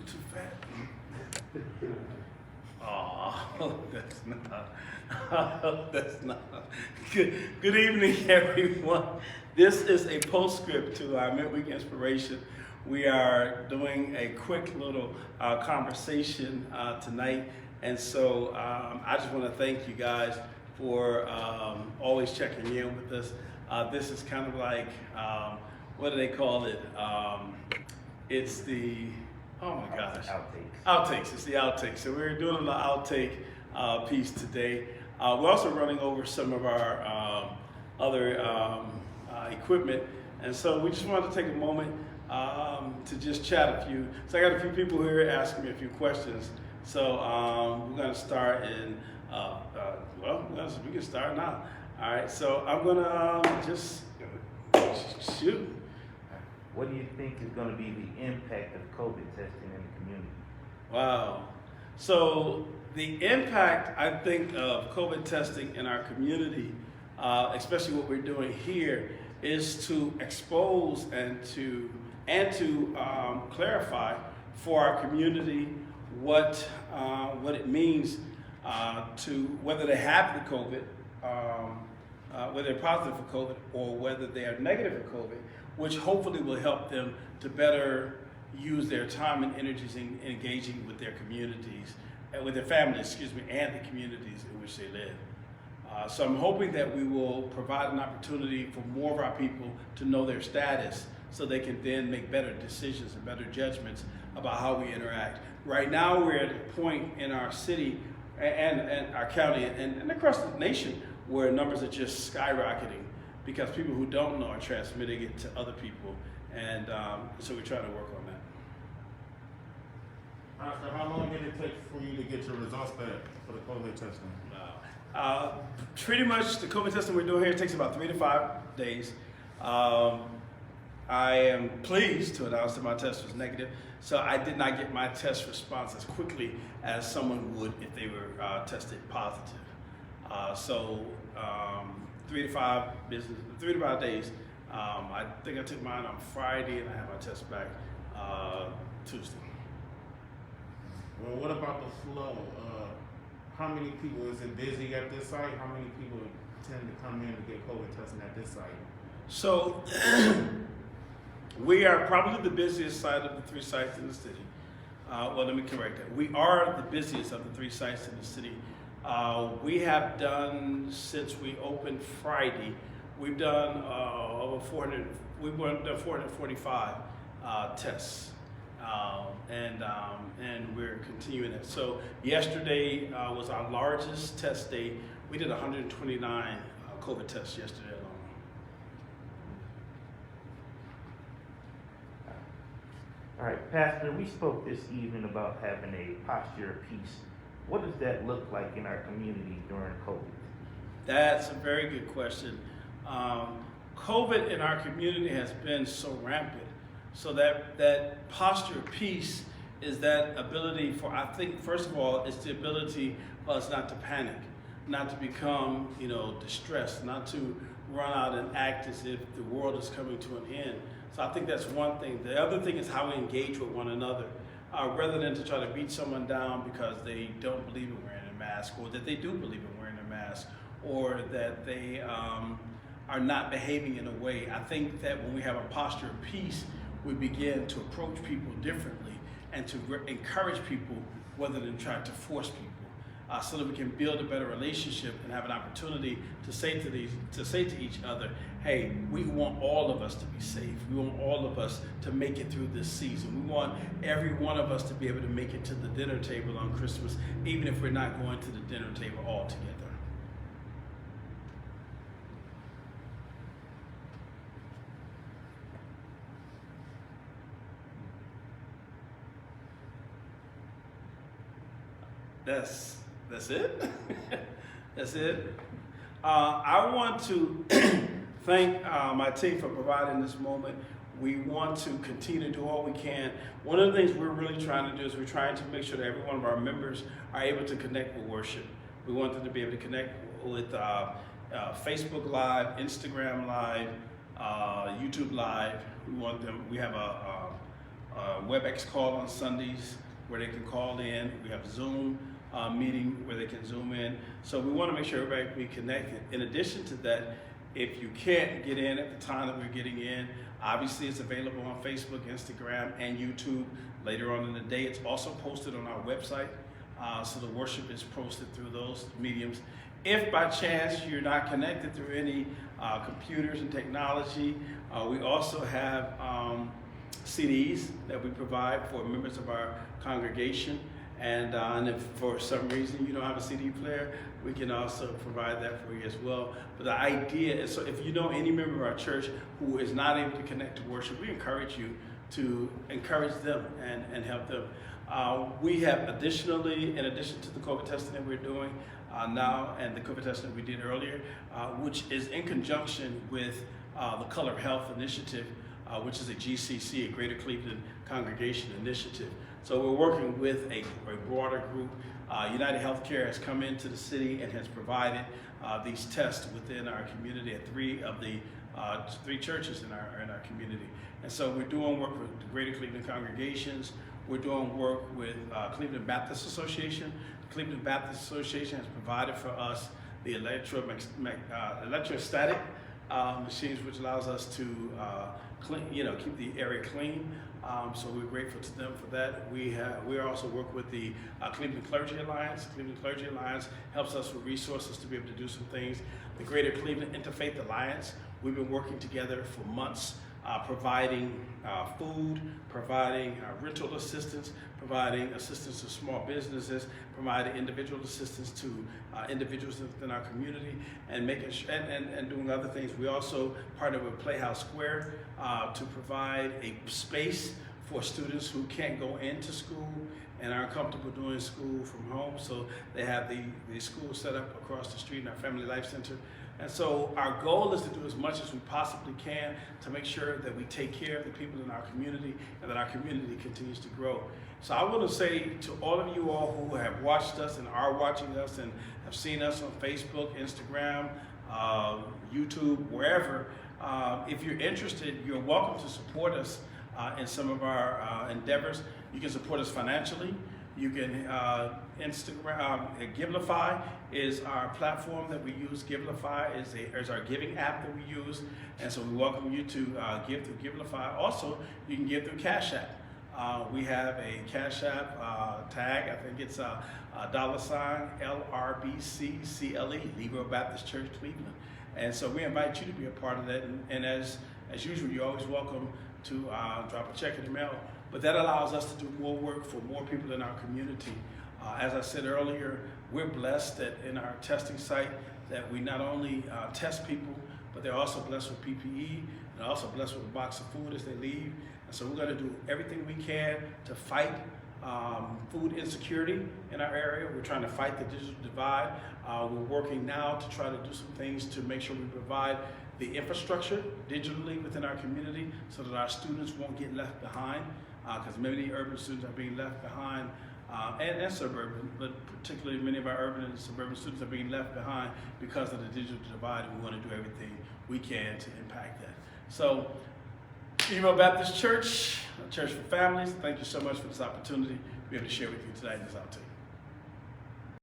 too fat. Oh, that's not. That's not. Good evening, everyone. This is a postscript to our Midweek Inspiration. We are doing a quick little conversation tonight, and so I just want to thank you guys for always checking in with us. This is kind of like, what do they call it? It's the, oh my gosh. Outtakes. It's the outtakes. So we're doing a little outtake piece today. We're also running over some of our other equipment. And so we just wanted to take a moment to just chat a few. So I got a few people here asking me a few questions. So we're going to start in, we can start now. All right, so I'm going to just shoot. What do you think is going to be the impact of COVID testing in the community? Wow. So the impact, I think, of COVID testing in our community, especially what we're doing here, is to expose and to clarify for our community what it means to whether they have the COVID, whether they're positive for COVID, or whether they are negative for COVID, which hopefully will help them to better use their time and energies in engaging with their communities, with their families, and the communities in which they live. So I'm hoping that we will provide an opportunity for more of our people to know their status so they can then make better decisions and better judgments about how we interact. Right now we're at a point in our city and our county and across the nation where numbers are just skyrocketing because people who don't know are transmitting it to other people, and so we're trying to work on that. So how long did it take for you to get your results back for the COVID testing? Pretty much the COVID testing we're doing here takes about 3 to 5 days. I am pleased to announce that my test was negative, so I did not get my test response as quickly as someone would if they were tested positive. So 3 to 5 days. I think I took mine on Friday and I have my test back Tuesday. Well, what about the flow? How many people, is it busy at this site? How many people tend to come in to get COVID testing at this site? So we are probably the busiest site of the 3 sites in the city. Well, let me correct that. We are the busiest of the 3 sites in the city. We have done, since we opened Friday, we've done over 400. We've done 445 tests, and we're continuing it. So yesterday was our largest test day. We did 129 COVID tests yesterday alone. All right, Pastor, we spoke this evening about having a posture of peace. What does that look like in our community during COVID? That's a very good question. COVID in our community has been so rampant. So that posture of peace is that ability for, I think, first of all, it's the ability for us not to panic, not to become, distressed, not to run out and act as if the world is coming to an end. So I think that's one thing. The other thing is how we engage with one another. Rather than to try to beat someone down because they don't believe in wearing a mask, or that they do believe in wearing a mask, or that they are not behaving in a way. I think that when we have a posture of peace, we begin to approach people differently and to encourage people rather than try to force people, so that we can build a better relationship and have an opportunity to say to each other, hey, we want all of us to be safe. We want all of us to make it through this season. We want every one of us to be able to make it to the dinner table on Christmas, even if we're not going to the dinner table all together. That's it. That's it. I want to thank my team for providing this moment. We want to continue to do all we can. One of the things we're really trying to do is we're trying to make sure that every one of our members are able to connect with worship. We want them to be able to connect with Facebook Live, Instagram Live, YouTube Live. We have WebEx call on Sundays where they can call in. We have Zoom meeting where they can Zoom in. So we want to make sure everybody can be connected. In addition to that, if you can't get in at the time that we're getting in, obviously it's available on Facebook, Instagram, and YouTube later on in the day. It's also posted on our website. So the worship is posted through those mediums. If by chance you're not connected through any computers and technology, we also have CDs that we provide for members of our congregation. And if for some reason you don't have a CD player, we can also provide that for you as well. But the idea is, so if you know any member of our church who is not able to connect to worship, we encourage you to encourage them and help them. We have additionally, in addition to the COVID testing that we're doing now and the COVID testing that we did earlier, which is in conjunction with the Color of Health Initiative, which is a GCC, a Greater Cleveland Congregation Initiative. So we're working with a broader group. United Healthcare has come into the city and has provided these tests within our community at three of the three churches in our community. And so we're doing work with the Greater Cleveland congregations. We're doing work with Cleveland Baptist Association. The Cleveland Baptist Association has provided for us the electrostatic machines, which allows us to clean, keep the area clean. So we're grateful to them for that. We also work with the Cleveland Clergy Alliance. Cleveland Clergy Alliance helps us with resources to be able to do some things. The Greater Cleveland Interfaith Alliance, we've been working together for months, providing food, providing rental assistance, providing assistance to small businesses, providing individual assistance to individuals within our community, and making and doing other things. We also partner with Playhouse Square to provide a space for students who can't go into school and aren't comfortable doing school from home. So they have the school set up across the street in our Family Life Center. And so our goal is to do as much as we possibly can to make sure that we take care of the people in our community and that our community continues to grow. So I want to say to all of you all who have watched us and are watching us and have seen us on Facebook, Instagram, YouTube, wherever, if you're interested, you're welcome to support us in some of our endeavors. You can support us financially. You can Instagram, Givelify is our platform that we use. Givelify is our giving app that we use, and so we welcome you to give through Givelify. Also, you can give through Cash App. We have a Cash App tag. I think it's $LRBCCLE, Negro Baptist Church Cleveland. And so we invite you to be a part of that. And as usual, you're always welcome to drop a check in the mail. But that allows us to do more work for more people in our community. As I said earlier, we're blessed that in our testing site that we not only test people, but they're also blessed with PPE, and also blessed with a box of food as they leave. And so we're going to do everything we can to fight food insecurity in our area. We're trying to fight the digital divide. We're working now to try to do some things to make sure we provide the infrastructure digitally within our community so that our students won't get left behind, because many urban students are being left behind, and suburban, but particularly many of our urban and suburban students are being left behind because of the digital divide, and we want to do everything we can to impact that. So, Emo Baptist Church, a church for families, thank you so much for this opportunity to be able to share with you tonight in this outtake.